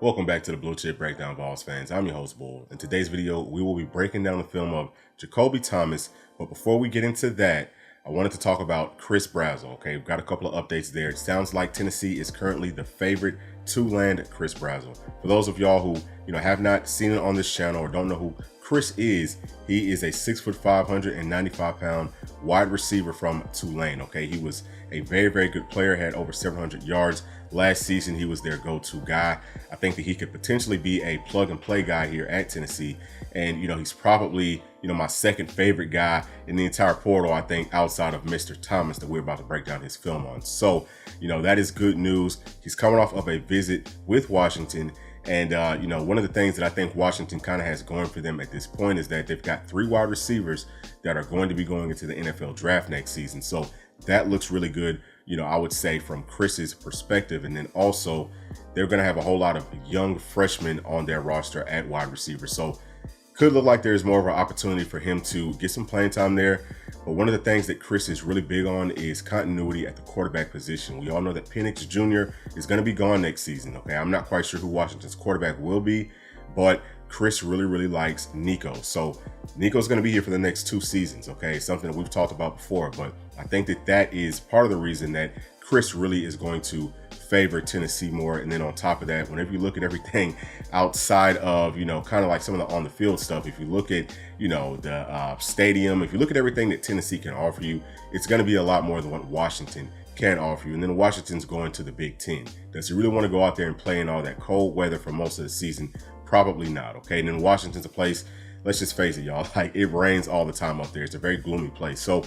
Welcome back to the Bluechip Breakdown, Vols fans. I'm your host, Bull. In today's video, we will be breaking down the film of Jakobe Thomas. But before we get into that, I wanted to talk about Chris Brazzell. Okay, we've got a couple of updates there. It sounds like Tennessee is currently the favorite to land Chris Brazzell. For those of y'all who have not seen it on this channel or don't know who Chris is, he is a 6'5", 195-pound wide receiver from Tulane. Okay, he was a very, very good player, had over 700 yards. Last season, he was their go-to guy. I think that he could potentially be a plug-and-play guy here at Tennessee. And, he's probably, my second favorite guy in the entire portal, I think, outside of Mr. Thomas that we're about to break down his film on. So, that is good news. He's coming off of a visit with Washington. And, one of the things that I think Washington kind of has going for them at this point is that they've got 3 wide receivers that are going to be going into the NFL draft next season. So that looks really good, I would say from Chris's perspective. And then also they're going to have a whole lot of young freshmen on their roster at wide receiver. So could look like there's more of an opportunity for him to get some playing time there. But one of the things that Chris is really big on is continuity at the quarterback position. We all know that Penix Jr. is going to be gone next season. Okay, I'm not quite sure who Washington's quarterback will be, but Chris really, really likes Nico. So Nico's going to be here for the next 2 seasons. Okay, something that we've talked about before, but I think that that is part of the reason that Chris really is going to favor Tennessee more. And then on top of that, whenever you look at everything outside of, kind of like some of the on the field stuff, if you look at, the stadium, if you look at everything that Tennessee can offer you, it's going to be a lot more than what Washington can offer you. And then Washington's going to the Big Ten. Does he really want to go out there and play in all that cold weather for most of the season? Probably not. Okay. And then Washington's a place, let's just face it, y'all, like it rains all the time up there. It's a very gloomy place. So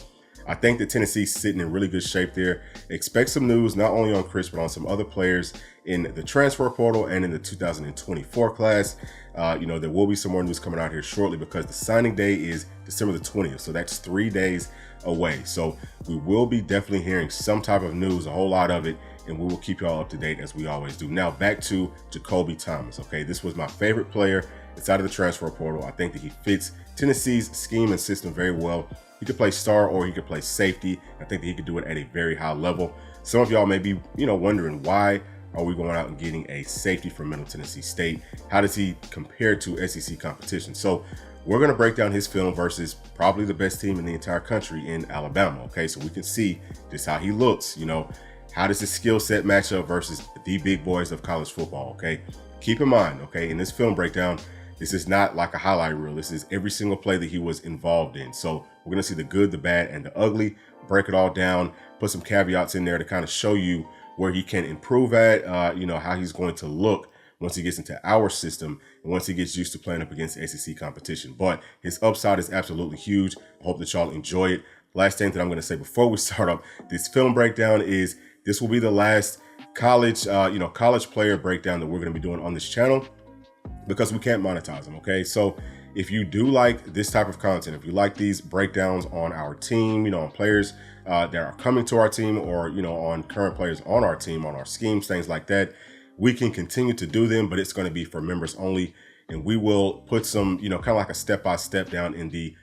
I think that Tennessee's sitting in really good shape there. Expect some news, not only on Chris, but on some other players in the transfer portal and in the 2024 class. There will be some more news coming out here shortly because the signing day is December the 20th. So that's 3 days away. So we will be definitely hearing some type of news, a whole lot of it, and we will keep y'all up to date as we always do. Now back to Jakobe Thomas. Okay, this was my favorite player inside of the transfer portal. I think that he fits Tennessee's scheme and system very well. He could play star or he could play safety. I think that he could do it at a very high level. Some of y'all may be, wondering, why are we going out and getting a safety from Middle Tennessee State? How does he compare to SEC competition? So we're going to break down his film versus probably the best team in the entire country in Alabama. Okay, so we can see just how he looks. How does his skill set match up versus the big boys of college football? Okay, keep in mind, okay, in this film breakdown, this is not like a highlight reel. This is every single play that he was involved in. So we're going to see the good, the bad, and the ugly, break it all down, put some caveats in there to kind of show you where he can improve at, how he's going to look once he gets into our system and once he gets used to playing up against SEC competition. But his upside is absolutely huge. I hope that y'all enjoy it. Last thing that I'm going to say before we start up this film breakdown is this will be the last college player breakdown that we're going to be doing on this channel, because we can't monetize them. Okay, so if you do like this type of content, if you like these breakdowns on our team, on players that are coming to our team, or on current players on our team, on our schemes, things like that, we can continue to do them, but it's going to be for members only. And we will put some, kind of like a step-by-step down in the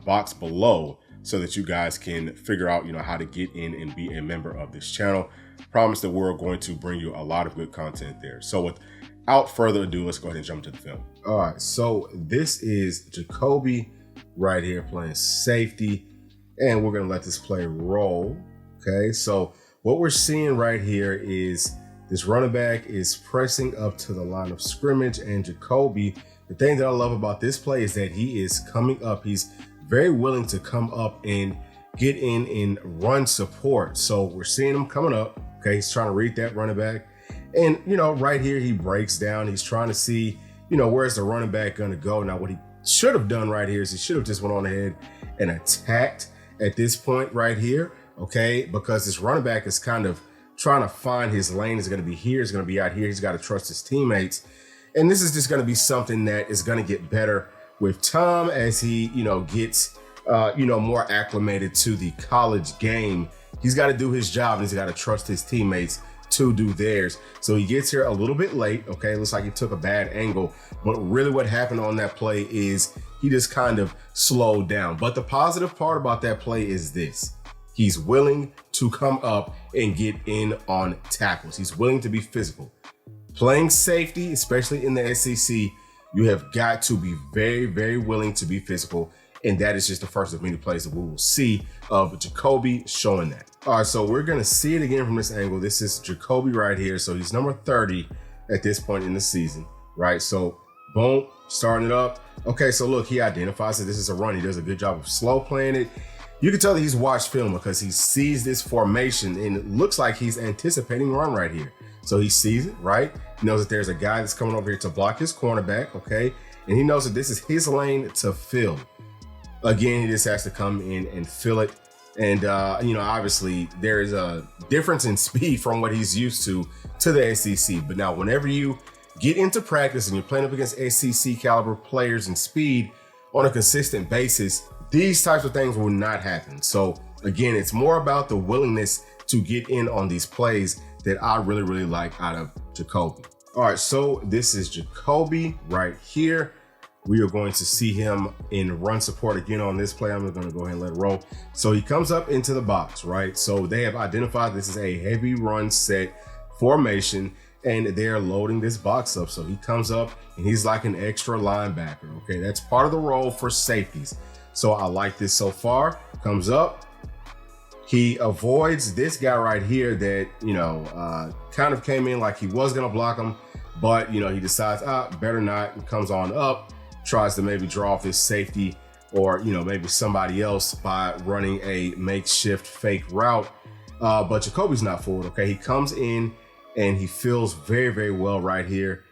box below so that you guys can figure out, how to get in and be a member of this channel. Promise that we're going to bring you a lot of good content there. So without further ado, let's go ahead and jump into the film. All right, so this is Jakobe right here playing safety, and we're going to let this play roll. Okay, so what we're seeing right here is this running back is pressing up to the line of scrimmage, and Jakobe, the thing that I love about this play is that he is coming up. He's very willing to come up and get in and run support. So we're seeing him coming up. Okay, he's trying to read that running back. And, right here, he breaks down. He's trying to see, where's the running back going to go? Now, what he should have done right here is he should have just went on ahead and attacked at this point right here, okay? Because this running back is kind of trying to find his lane. Is going to be here. Is going to be out here. He's got to trust his teammates. And this is just going to be something that is going to get better with time as he, gets, more acclimated to the college game. He's got to do his job, and he's got to trust his teammates to do theirs. So he gets here a little bit late. Okay, looks like he took a bad angle, but really what happened on that play is he just kind of slowed down. But the positive part about that play is this: he's willing to come up and get in on tackles. He's willing to be physical. Playing safety, especially in the SEC, you have got to be very, very willing to be physical. And that is just the first of many plays that we will see of Jakobe showing that. All right, so we're going to see it again from this angle. This is Jakobe right here. So he's number 30 at this point in the season, right? So boom, starting it up. Okay, so look, he identifies that this is a run. He does a good job of slow playing it. You can tell that he's watched film because he sees this formation and it looks like he's anticipating run right here. So he sees it, right? He knows that there's a guy that's coming over here to block his cornerback, okay? And he knows that this is his lane to fill. Again, he just has to come in and fill it. And, obviously there is a difference in speed from what he's used to the SEC. But now whenever you get into practice and you're playing up against SEC caliber players and speed on a consistent basis, these types of things will not happen. So again, it's more about the willingness to get in on these plays that I really, really like out of Jakobe. All right, so this is Jakobe right here. We are going to see him in run support again on this play. I'm going to go ahead and let it roll. So he comes up into the box, right? So they have identified this is a heavy run set formation and they're loading this box up. So he comes up and he's like an extra linebacker. Okay, that's part of the role for safeties. So I like this so far. Comes up. He avoids this guy right here that, kind of came in like he was going to block him, but, he decides, better not, and comes on up, tries to maybe draw off his safety or, maybe somebody else by running a makeshift fake route. But Jakobe's not forward, okay? He comes in and he feels very, very well right here.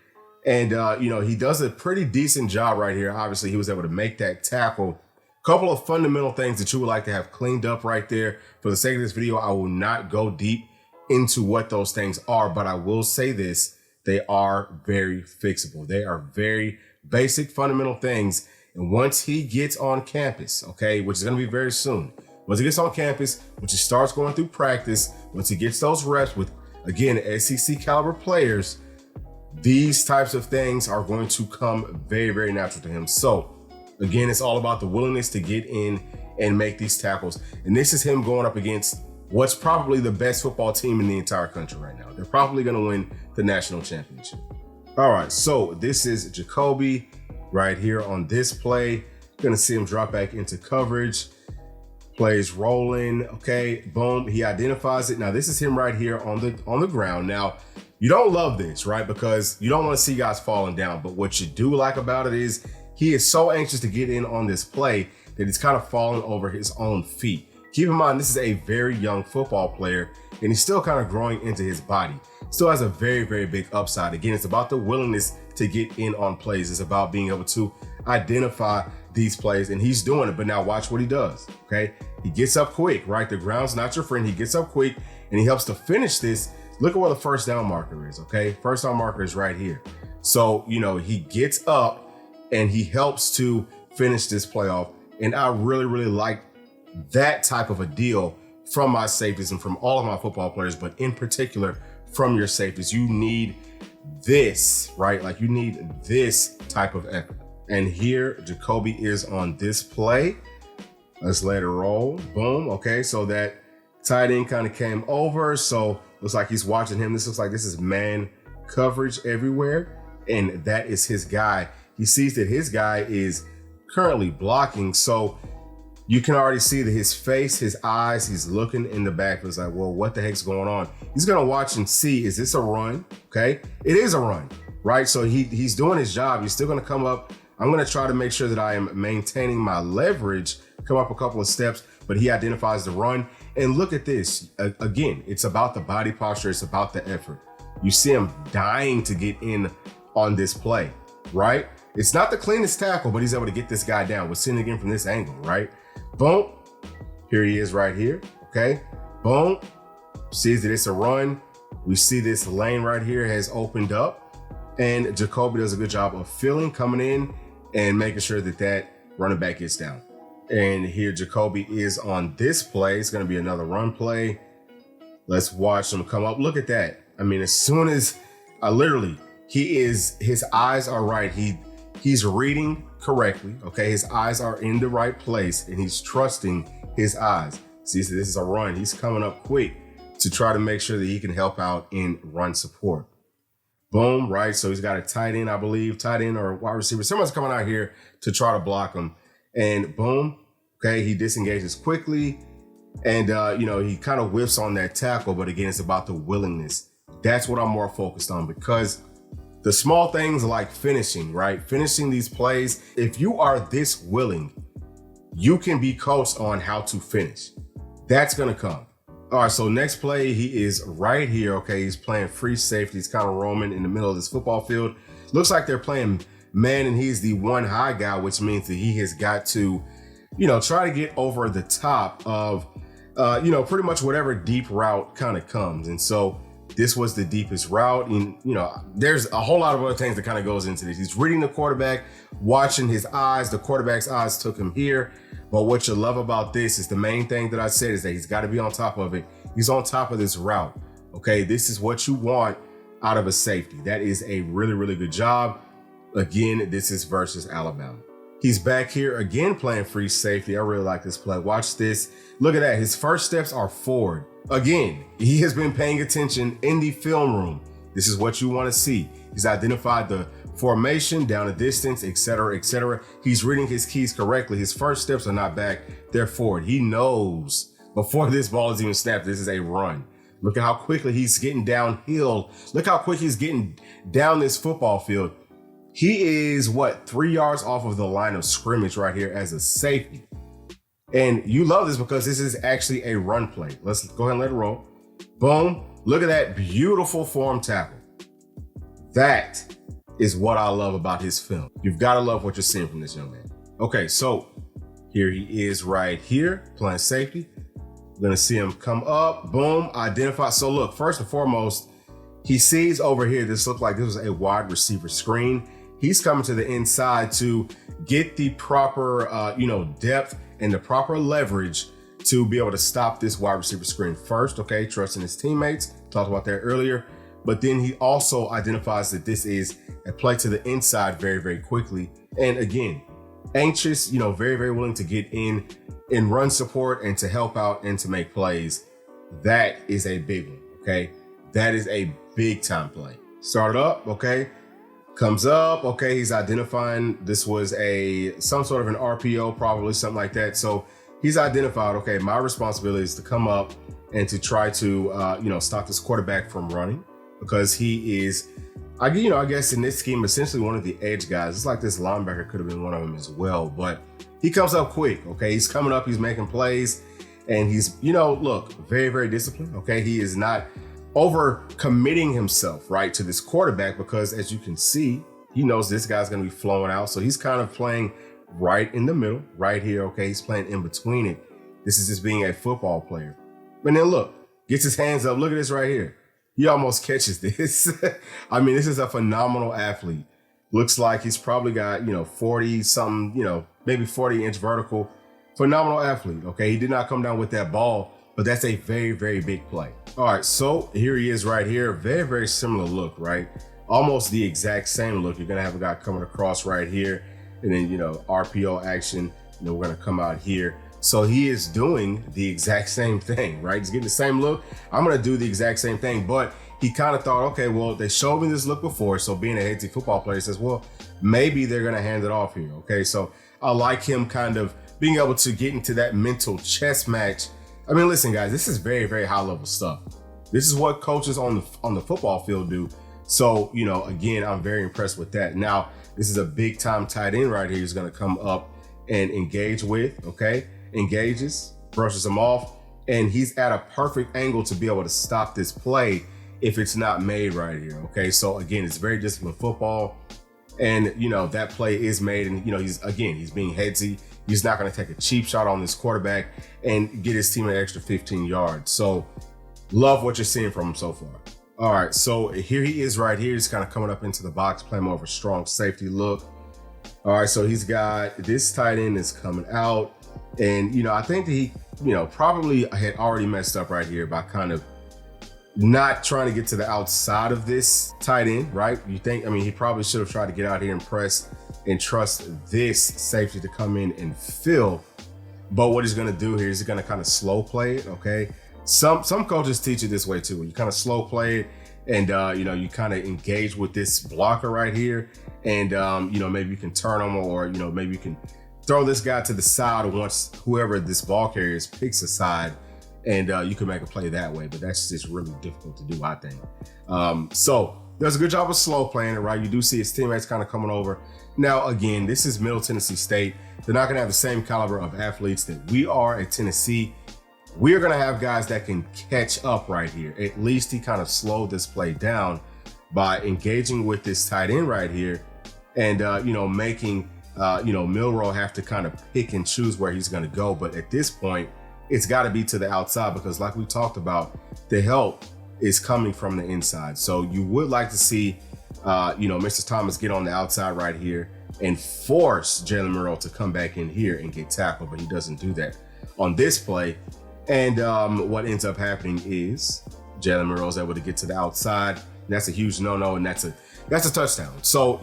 And, he does a pretty decent job right here. Obviously, he was able to make that tackle. Couple of fundamental things that you would like to have cleaned up right there. For the sake of this video, I will not go deep into what those things are, but I will say this, they are very fixable. They are very basic fundamental things. And once he gets on campus, okay, which is going to be very soon, once he gets on campus, once he starts going through practice, once he gets those reps with, again, SEC caliber players, these types of things are going to come very, very natural to him. So again, it's all about the willingness to get in and make these tackles. And this is him going up against what's probably the best football team in the entire country right now. They're probably going to win the national championship. All right, so this is Jakobe right here on this play. Going to see him drop back into coverage. Plays rolling. Okay, boom. He identifies it. Now, this is him right here on the ground. Now, you don't love this, right? Because you don't want to see guys falling down. But what you do like about it is he is so anxious to get in on this play that he's kind of falling over his own feet. Keep in mind, this is a very young football player and he's still kind of growing into his body. Still has a very, very big upside. Again, it's about the willingness to get in on plays. It's about being able to identify these plays and he's doing it. But now watch what he does, okay? He gets up quick, right? The ground's not your friend. He gets up quick and he helps to finish this. Look at where the first down marker is, okay? First down marker is right here. So, he gets up and he helps to finish this playoff. And I really, really like that type of a deal from my safeties and from all of my football players, but in particular from your safeties. You need this, right? Like you need this type of effort. And here Jakobe is on this play. Let's let it roll. Boom. Okay, so that tight end kind of came over. So looks like he's watching him. This looks like this is man coverage everywhere. And that is his guy. He sees that his guy is currently blocking. So you can already see that his face, his eyes, he's looking in the back. It's like, well, what the heck's going on? He's going to watch and see, is this a run? Okay. It is a run, right? So he's doing his job. He's still going to come up. I'm going to try to make sure that I am maintaining my leverage, come up a couple of steps, but he identifies the run. And look at this. Again, it's about the body posture. It's about the effort. You see him dying to get in on this play, right? It's not the cleanest tackle, but he's able to get this guy down. We're seeing it again from this angle, right? Boom. Here he is right here. Okay. Boom. Sees that it's a run. We see this lane right here has opened up. And Jakobe does a good job of filling, coming in, and making sure that that running back gets down. And here Jakobe is on this play. It's going to be another run play. Let's watch him come up. Look at that. I mean, as soon as his eyes are right. He's reading correctly. Okay. His eyes are in the right place and he's trusting his eyes. See, so this is a run. He's coming up quick to try to make sure that he can help out in run support. Boom, right? So he's got a tight end, I believe, tight end or wide receiver. Someone's coming out here to try to block him. And boom, okay, he disengages quickly. And, he kind of whiffs on that tackle. But again, it's about the willingness. That's what I'm more focused on, because the small things like finishing, right? Finishing these plays. If you are this willing, you can be coached on how to finish. That's going to come. All right, so next play, he is right here. Okay, he's playing free safety. He's kind of roaming in the middle of this football field. Looks like they're playing man, and he's the one high guy, which means that he has got to, try to get over the top of, pretty much whatever deep route kind of comes. And so this was the deepest route. And, there's a whole lot of other things that kind of goes into this. He's reading the quarterback, watching his eyes. The quarterback's eyes took him here. But what you love about this is the main thing that I said is that he's got to be on top of it. He's on top of this route. Okay, this is what you want out of a safety. That is a really, really good job. Again, this is versus Alabama. He's back here again playing free safety. I really like this play. Watch this. Look at that. His first steps are forward. Again, he has been paying attention in the film room. This is what you want to see. He's identified the formation, down the distance, etc., etc. He's reading his keys correctly. His first steps are not back, they're forward. He knows before this ball is even snapped, this is a run. Look at how quickly he's getting downhill. Look how quick he's getting down this football field. He is 3 yards off of the line of scrimmage right here as a safety. And you love this because this is actually a run play. Let's go ahead and let it roll. Boom. Look at that beautiful form tackle. That is what I love about his film. You've got to love what you're seeing from this young man. Okay, so here he is right here playing safety. We're going to see him come up, boom, identify. So look, first and foremost, he sees over here, this looked like this was a wide receiver screen. He's coming to the inside to get the proper, depth and the proper leverage to be able to stop this wide receiver screen first, okay? Trusting his teammates, talked about that earlier. But then he also identifies that this is a play to the inside very, very quickly. And again, anxious, very, very willing to get in run support and to help out and to make plays. That is a big one, okay? That is a big time play. Started up, okay? Comes up, okay? He's identifying this was some sort of an RPO, probably something like that. So he's identified, okay, my responsibility is to come up and to try to, stop this quarterback from running. Because he is, I guess in this scheme, essentially one of the edge guys. It's like this linebacker could have been one of them as well. But he comes up quick, okay? He's coming up, he's making plays, and he's, very, very disciplined, okay? He is not over committing himself, right, to this quarterback because as you can see, he knows this guy's going to be flowing out. So he's kind of playing right in the middle, right here, okay? He's playing in between it. This is just being a football player. But then look, gets his hands up. Look at this right here. He almost catches this. I mean, this is a phenomenal athlete. Looks like he's probably got, 40 something, maybe 40-inch vertical. Phenomenal athlete, okay? He did not come down with that ball, but that's a very, very big play. All right, so here he is right here. Very, very similar look, right? Almost the exact same look. You're going to have a guy coming across right here. And then, RPO action. We're going to come out here. So he is doing the exact same thing, right? He's getting the same look. I'm going to do the exact same thing. But he kind of thought, okay, well, they showed me this look before. So being a head football player, he says, well, maybe they're going to hand it off here. Okay, so I like him kind of being able to get into that mental chess match. I mean, listen, guys, this is very, very high level stuff. This is what coaches on the football field do. So, again, I'm very impressed with that. Now, this is a big time tight end right here. He's going to come up and engage with, okay? Engages, brushes him off, and he's at a perfect angle to be able to stop this play if it's not made right here, okay? So again, it's very disciplined football, and that play is made, and he's being headsy. He's not going to take a cheap shot on this quarterback and get his team an extra 15 yards. So love what you're seeing from him so far. All right, so here he is right here. He's kind of coming up into the box, playing more of a strong safety look. All right, so he's got this tight end is coming out. And, I think that he, probably had already messed up right here by kind of not trying to get to the outside of this tight end, right? He probably should have tried to get out here and press and trust this safety to come in and fill. But what he's going to do here is he's going to kind of slow play it, okay? Some coaches teach it this way too. You kind of slow play it and you kind of engage with this blocker right here, and maybe you can turn him, or maybe you can throw this guy to the side once whoever this ball carrier is picks a side, and you can make a play that way. But that's just really difficult to do, I think. So does a good job of slow playing it, right? You do see his teammates kind of coming over. Now, again, this is Middle Tennessee State. They're not going to have the same caliber of athletes that we are at Tennessee. We are going to have guys that can catch up right here. At least he kind of slowed this play down by engaging with this tight end right here, and making Milroe have to kind of pick and choose where he's going to go. But at this point, it's got to be to the outside, because like we talked about, the help is coming from the inside. So you would like to see Mr. Thomas get on the outside right here and force Jalen Milroe to come back in here and get tackled, but he doesn't do that on this play. And what ends up happening is Jalen Milroe is able to get to the outside. And that's a huge no-no, and that's a touchdown. So,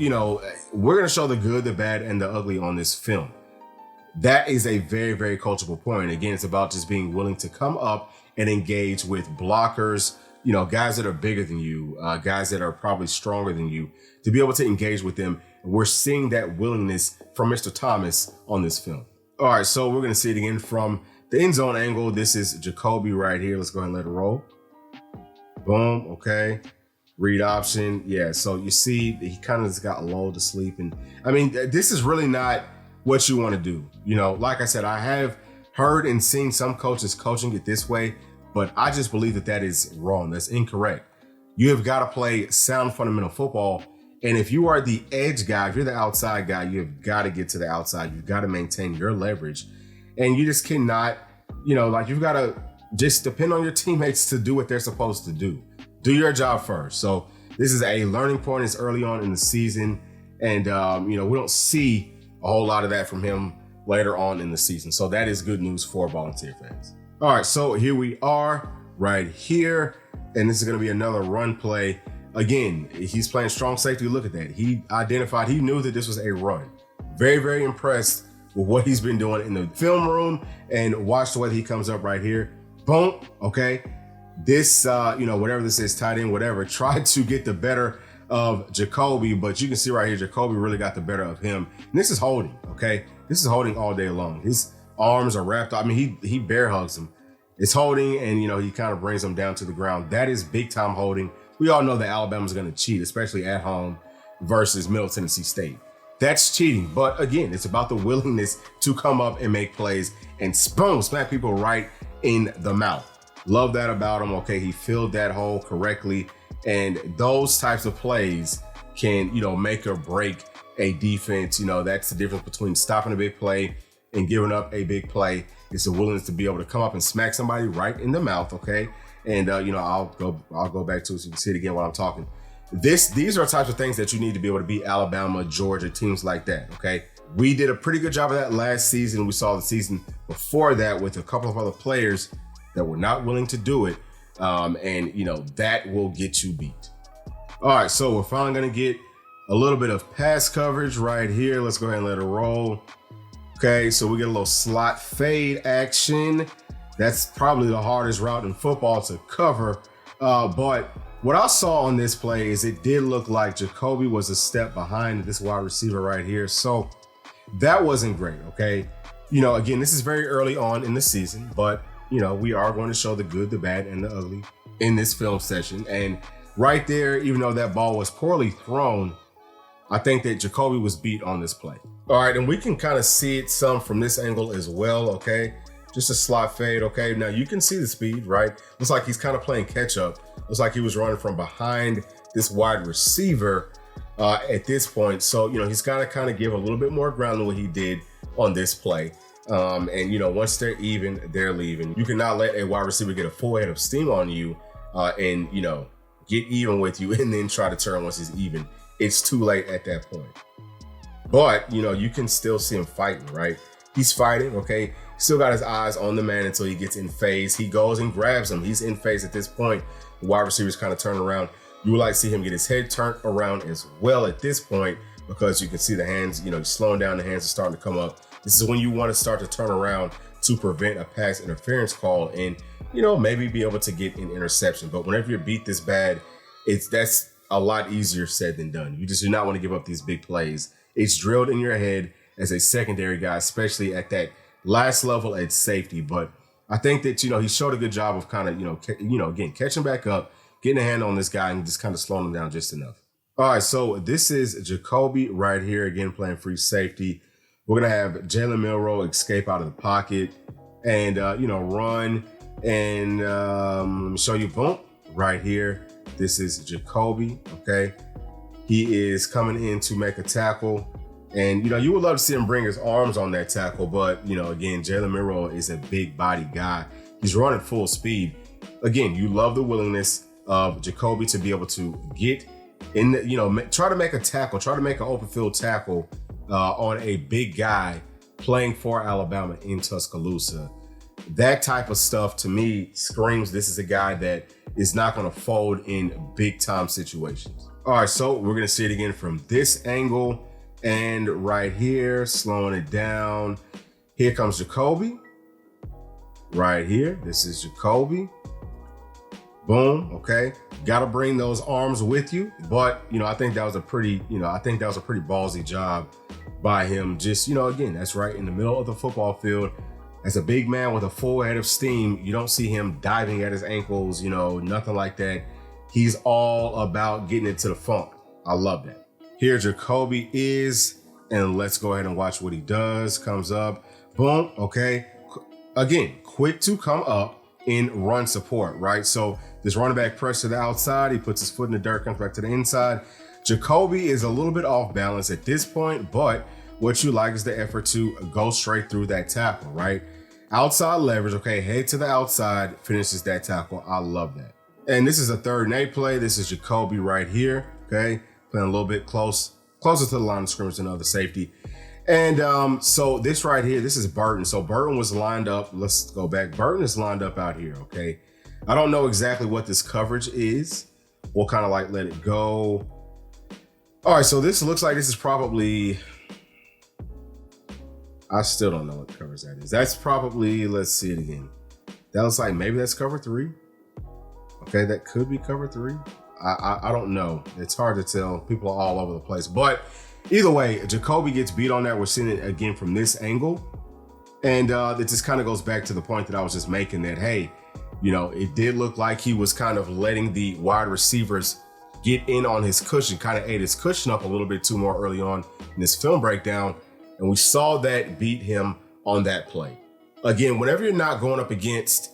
we're going to show the good, the bad, and the ugly on this film. That is a very, very coachable point. Again, it's about just being willing to come up and engage with blockers, guys that are bigger than you, guys that are probably stronger than you, to be able to engage with them. We're seeing that willingness from Mr. Thomas on this film. All right, so we're going to see it again from the end zone angle. This is Jakobe right here. Let's go ahead and let it roll. Boom. Okay. Read option. Yeah. So you see he kind of just got lulled to sleep. And I mean, this is really not what you want to do. Like I said, I have heard and seen some coaches coaching it this way, but I just believe that is wrong. That's incorrect. You have got to play sound fundamental football. And if you are the edge guy, if you're the outside guy, you've got to get to the outside. You've got to maintain your leverage. And you just cannot, you've got to just depend on your teammates to do what they're supposed to do. Do your job first. So this is a learning point. It's early on in the season. And, we don't see a whole lot of that from him later on in the season. So that is good news for Volunteer fans. All right, so here we are right here. And this is going to be another run play. Again, he's playing strong safety. Look at that. He knew that this was a run. Very, very impressed with what he's been doing in the film room, and watch the way that he comes up right here. Boom. Okay. This, whatever this is, tight end, whatever, tried to get the better of Jakobe, but you can see right here, Jakobe really got the better of him. And this is holding. Okay. This is holding all day long. His arms are wrapped. I mean, he bear hugs him. It's holding, and, he kind of brings him down to the ground. That is big time holding. We all know that Alabama's going to cheat, especially at home versus Middle Tennessee State. That's cheating. But again, it's about the willingness to come up and make plays and boom, smack people right in the mouth. Love that about him. Okay, he filled that hole correctly. And those types of plays can, make or break a defense. That's the difference between stopping a big play and giving up a big play. It's the willingness to be able to come up and smack somebody right in the mouth. Okay. And, I'll go back to it so you can see it again while I'm talking. These are types of things that you need to be able to beat Alabama, Georgia, teams like that. Okay. We did a pretty good job of that last season. We saw the season before that with a couple of other players that were not willing to do it. That will get you beat. All right. So we're finally going to get a little bit of pass coverage right here. Let's go ahead and let it roll. Okay. So we get a little slot fade action. That's probably the hardest route in football to cover. But what I saw on this play is it did look like Jakobe was a step behind this wide receiver right here. So that wasn't great, okay? Again, this is very early on in the season, but, we are going to show the good, the bad, and the ugly in this film session. And right there, even though that ball was poorly thrown, I think that Jakobe was beat on this play. All right, and we can kind of see it some from this angle as well, okay? Just a slot fade, okay? Now you can see the speed, right? Looks like he's kind of playing catch up. Looks like he was running from behind this wide receiver at this point. So, he's got to kind of give a little bit more ground than what he did on this play. Once they're even, they're leaving. You cannot let a wide receiver get a full head of steam on you and get even with you and then try to turn once he's even. It's too late at that point. But, you can still see him fighting, right? He's fighting, okay? Still got his eyes on the man until he gets in phase. He goes and grabs him. He's in phase at this point. The wide receiver's kind of turning around. You would like to see him get his head turned around as well at this point, because you can see the hands, slowing down, the hands are starting to come up. This is when you want to start to turn around to prevent a pass interference call and, maybe be able to get an interception. But whenever you're beat this bad, that's a lot easier said than done. You just do not want to give up these big plays. It's drilled in your head as a secondary guy, especially at that last level at safety. But I think that, he showed a good job of kind of, again, catching back up, getting a hand on this guy and just kind of slowing him down just enough. All right, so this is Jakobe right here, again, playing free safety. We're going to have Jalen Milroe escape out of the pocket and, run. And let me show you, boom, right here. This is Jakobe, okay? He is coming in to make a tackle. And, you would love to see him bring his arms on that tackle. But, again, Jalen Milroe is a big body guy. He's running full speed. Again, you love the willingness of Jakobe to be able to get in, try to make a tackle, try to make an open field tackle on a big guy playing for Alabama in Tuscaloosa. That type of stuff to me screams this is a guy that is not going to fold in big time situations. All right, so we're going to see it again from this angle and right here, slowing it down. Here comes Jakobe. Right here, this is Jakobe. Boom, okay. Got to bring those arms with you, but I think that was a pretty, ballsy job by him. Just, again, that's right in the middle of the football field. As a big man with a full head of steam, you don't see him diving at his ankles, nothing like that. He's all about getting into the funk. I love that. Here Jakobe is, and let's go ahead and watch what he does. Comes up, boom, okay. Again, quick to come up in run support, right? So this running back press to the outside, he puts his foot in the dirt, comes back to the inside. Jakobe is a little bit off balance at this point, but what you like is the effort to go straight through that tackle, right? Outside leverage, okay, head to the outside, finishes that tackle. I love that. And this is a 3rd and 8 play. This is Jakobe right here, okay? Playing a little bit closer to the line of scrimmage than the other safety. And so this right here, this is Burton. So Burton was lined up. Let's go back. Burton is lined up out here, okay? I don't know exactly what this coverage is. We'll kind of like let it go. All right, so this looks like this is probably, I still don't know what coverage that is. That's probably, let's see it again. That looks like maybe that's cover 3. Okay, that could be cover 3. I don't know. It's hard to tell. People are all over the place. But either way, Jakobe gets beat on that. We're seeing it again from this angle. And it just kind of goes back to the point that I was just making that, hey, it did look like he was kind of letting the wide receivers get in on his cushion, kind of ate his cushion up a little bit too more early on in this film breakdown. And we saw that beat him on that play. Again, whenever you're not going up against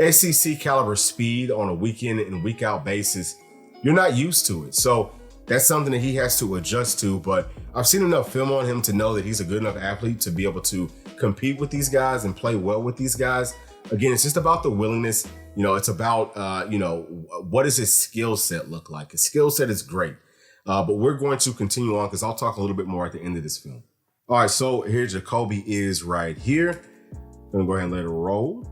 SEC caliber speed on a week in and week out basis, you're not used to it. So that's something that he has to adjust to. But I've seen enough film on him to know that he's a good enough athlete to be able to compete with these guys and play well with these guys. Again, it's just about the willingness. It's about, what does his skill set look like? His skill set is great. But we're going to continue on because I'll talk a little bit more at the end of this film. All right, so here Jakobe is right here. I'm going to go ahead and let it roll.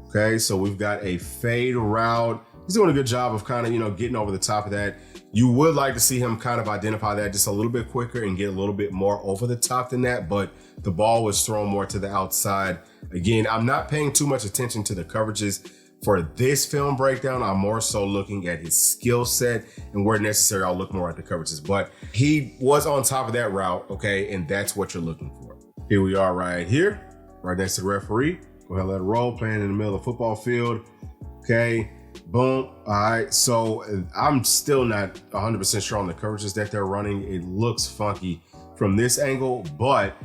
Okay, so we've got a fade route. He's doing a good job of kind of, getting over the top of that. You would like to see him kind of identify that just a little bit quicker and get a little bit more over the top than that, but the ball was thrown more to the outside. Again, I'm not paying too much attention to the coverages for this film breakdown. I'm more so looking at his skill set, and where necessary, I'll look more at the coverages, but he was on top of that route, okay, and that's what you're looking for. Here we are right here, right next to the referee. Go ahead and let it roll, playing in the middle of the football field, okay. Boom. All right. So I'm still not 100% sure on the coverages that they're running. It looks funky from this angle, but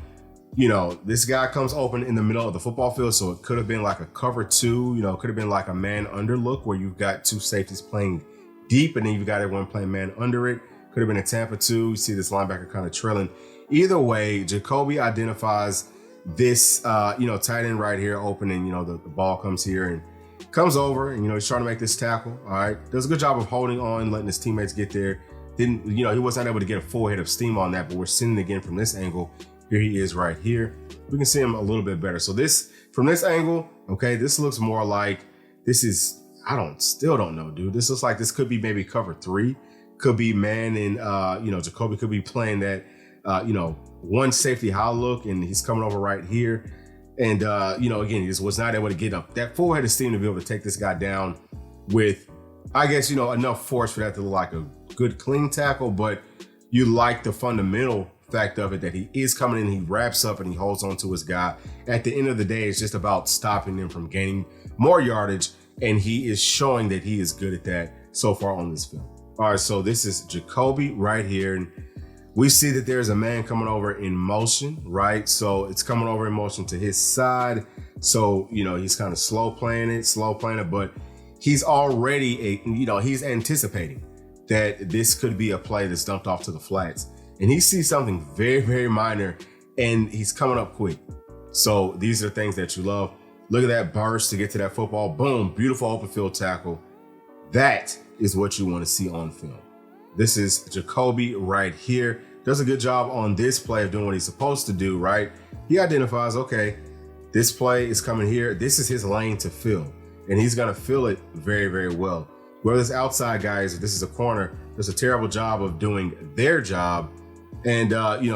this guy comes open in the middle of the football field. So it could have been like a cover 2, it could have been like a man under look where you've got 2 safeties playing deep and then you've got everyone playing man under it. Could have been a Tampa 2. You see this linebacker kind of trailing. Either way, Jakobe identifies this, tight end right here open, and, the ball comes here and comes over and, he's trying to make this tackle. All right. Does a good job of holding on, letting his teammates get there. Didn't, he wasn't able to get a full head of steam on that, but we're seeing it again from this angle. Here he is right here. We can see him a little bit better. So from this angle, okay, this looks more like still don't know, dude. This looks like this could be maybe cover 3, could be man. And, Jakobe could be playing that, one safety high look, and he's coming over right here. And, again, he just was not able to get up that full head of steam to be able to take this guy down with I guess, enough force for that to look like a good clean tackle, but you like the fundamental fact of it that he is coming in, he wraps up and he holds on to his guy. At the end of the day, it's just about stopping him from gaining more yardage, and he is showing that he is good at that so far on this film. All right, so this is Jakobe right here, and we see that there's a man coming over in motion, right? So it's coming over in motion to his side. So, he's kind of slow playing it, but he's already he's anticipating that this could be a play that's dumped off to the flats. And he sees something very, very minor, and he's coming up quick. So these are things that you love. Look at that burst to get to that football. Boom, beautiful open field tackle. That is what you want to see on film. This is Jakobe right here. Does a good job on this play of doing what he's supposed to do, right? He identifies, okay, this play is coming here. This is his lane to fill, and he's going to fill it very, very well. Whether this outside guy is, if this is a corner, does a terrible job of doing their job. And,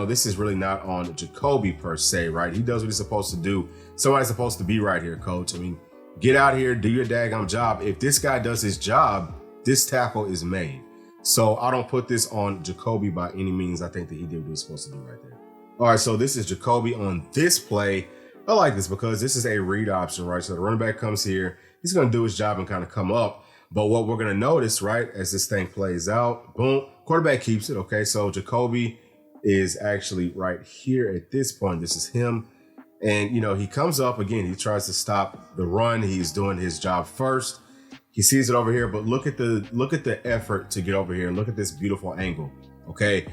this is really not on Jakobe per se, right? He does what he's supposed to do. Somebody's supposed to be right here, coach. I mean, get out here, do your daggum job. If this guy does his job, this tackle is made. So I don't put this on Jakobe by any means. I think that he did what he was supposed to do right there. All right, so this is Jakobe on this play. I like this because this is a read option, right? So the running back comes here. He's going to do his job and kind of come up. But what we're going to notice, right, as this thing plays out, boom, quarterback keeps it. Okay, so Jakobe is actually right here at this point. This is him. And, he comes up again. He tries to stop the run. He's doing his job first. He sees it over here, but look at the effort to get over here. Look at this beautiful angle. Okay.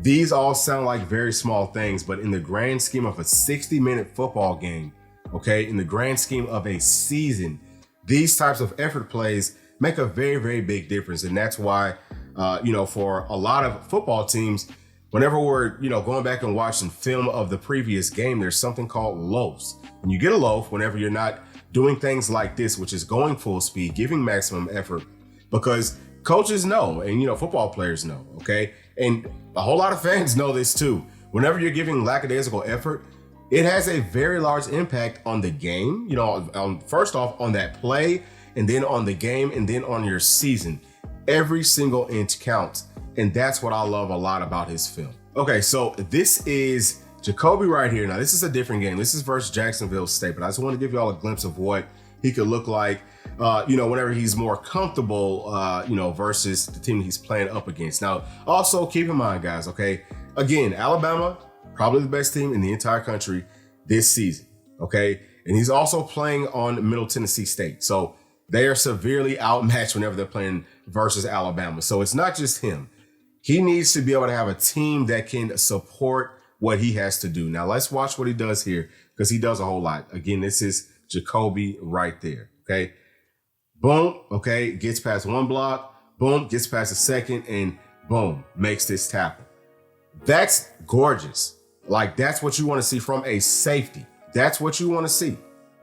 These all sound like very small things, but in the grand scheme of a 60-minute football game, okay, in the grand scheme of a season, these types of effort plays make a very, very big difference. And that's why, for a lot of football teams, whenever we're, going back and watching film of the previous game, there's something called loafs. And you get a loaf whenever you're not doing things like this, which is going full speed, giving maximum effort, because coaches know, and, football players know, okay? And a whole lot of fans know this too. Whenever you're giving lackadaisical effort, it has a very large impact on the game, first off on that play, and then on the game, and then on your season. Every single inch counts. And that's what I love a lot about his film. Okay, so this is Jakobe right here. Now, this is a different game. This is versus Jacksonville State, but I just want to give you all a glimpse of what he could look like, whenever he's more comfortable, versus the team he's playing up against. Now, also keep in mind, guys, okay, again, Alabama, probably the best team in the entire country this season, okay? And he's also playing on Middle Tennessee State. So they are severely outmatched whenever they're playing versus Alabama. So it's not just him. He needs to be able to have a team that can support what he has to do. Now, let's watch what he does here, because he does a whole lot. Again, this is Jakobe right there, okay? Boom, okay, gets past one block, boom, gets past the second, and boom, makes this tackle. That's gorgeous. Like, that's what you want to see from a safety. That's what you want to see.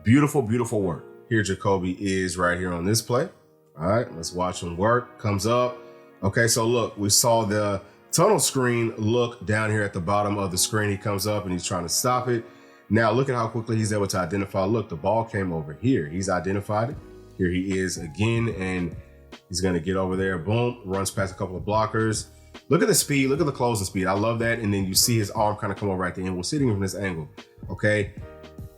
Beautiful, beautiful work. Here Jakobe is right here on this play. All right, let's watch him work. Comes up. Okay, so look, we saw the tunnel screen look down here at the bottom of the screen. He comes up and he's trying to stop it. Now look at how quickly he's able to identify. Look, the ball came over here. He's identified it. Here he is again, and he's going to get over there. Boom, runs past a couple of blockers. Look at the speed. Look at the closing speed. I love that. And then you see his arm kind of come over at the end. We're sitting from this angle. Okay.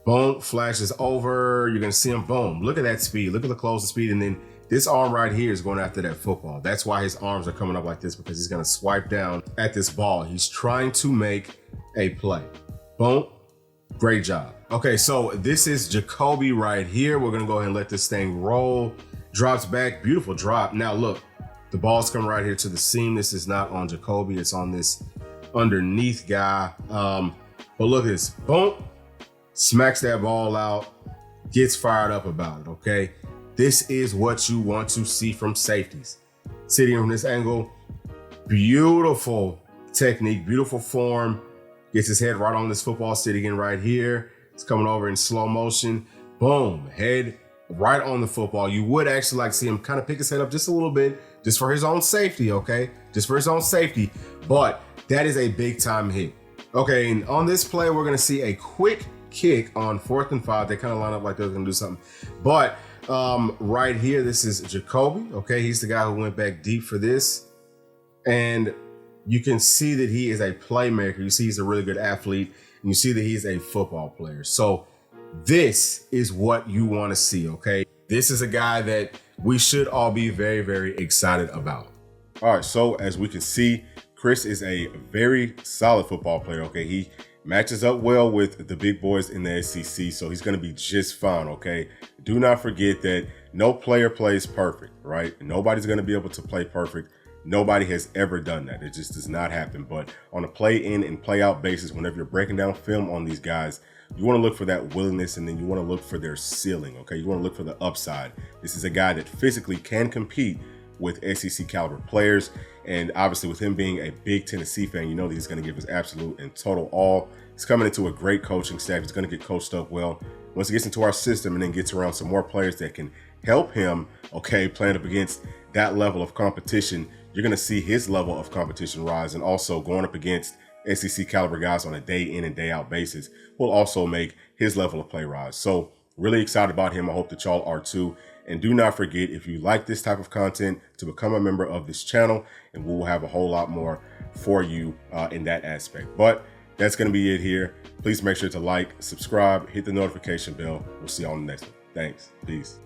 Boom, flashes over. You're going to see him. Boom. Look at that speed. Look at the closing speed. And then this arm right here is going after that football. That's why his arms are coming up like this, because he's going to swipe down at this ball. He's trying to make a play. Boom. Great job. Okay, so this is Jakobe right here. We're going to go ahead and let this thing roll. Drops back. Beautiful drop. Now, look, the ball's coming right here to the seam. This is not on Jakobe. It's on this underneath guy. But look at this. Boom. Smacks that ball out. Gets fired up about it, okay? This is what you want to see from safeties. Sitting from this angle. Beautiful technique. Beautiful form. Gets his head right on this football, sitting in right here. It's coming over in slow motion. Boom. Head right on the football. You would actually like to see him kind of pick his head up just a little bit, just for his own safety, okay? Just for his own safety. But that is a big time hit. Okay, and on this play, we're going to see a quick kick on 4th and 5. They kind of line up like they're going to do something. But Right here, this is Jakobe. Okay, he's the guy who went back deep for this. And you can see that he is a playmaker. You see he's a really good athlete. And you see that he's a football player. So this is what you want to see, okay? This is a guy that we should all be very, very excited about. All right, so as we can see, Chris is a very solid football player, okay? He matches up well with the big boys in the SEC, so he's going to be just fine, okay? Do not forget that no player plays perfect, right? Nobody's going to be able to play perfect. Nobody has ever done that. It just does not happen. But on a play in and play out basis, whenever you're breaking down film on these guys, you want to look for that willingness, and then you want to look for their ceiling, okay? You want to look for the upside. This is a guy that physically can compete with SEC caliber players. And obviously with him being a big Tennessee fan, you know that he's going to give his absolute and total all. He's coming into a great coaching staff. He's going to get coached up well. Once he gets into our system and then gets around some more players that can help him, okay, playing up against that level of competition, you're going to see his level of competition rise. And also going up against SEC caliber guys on a day in and day out basis will also make his level of play rise. So really excited about him. I hope that y'all are too. And do not forget, if you like this type of content, to become a member of this channel, and we'll have a whole lot more for you in that aspect. But that's going to be it here. Please make sure to like, subscribe, hit the notification bell. We'll see you on the next one. Thanks. Peace.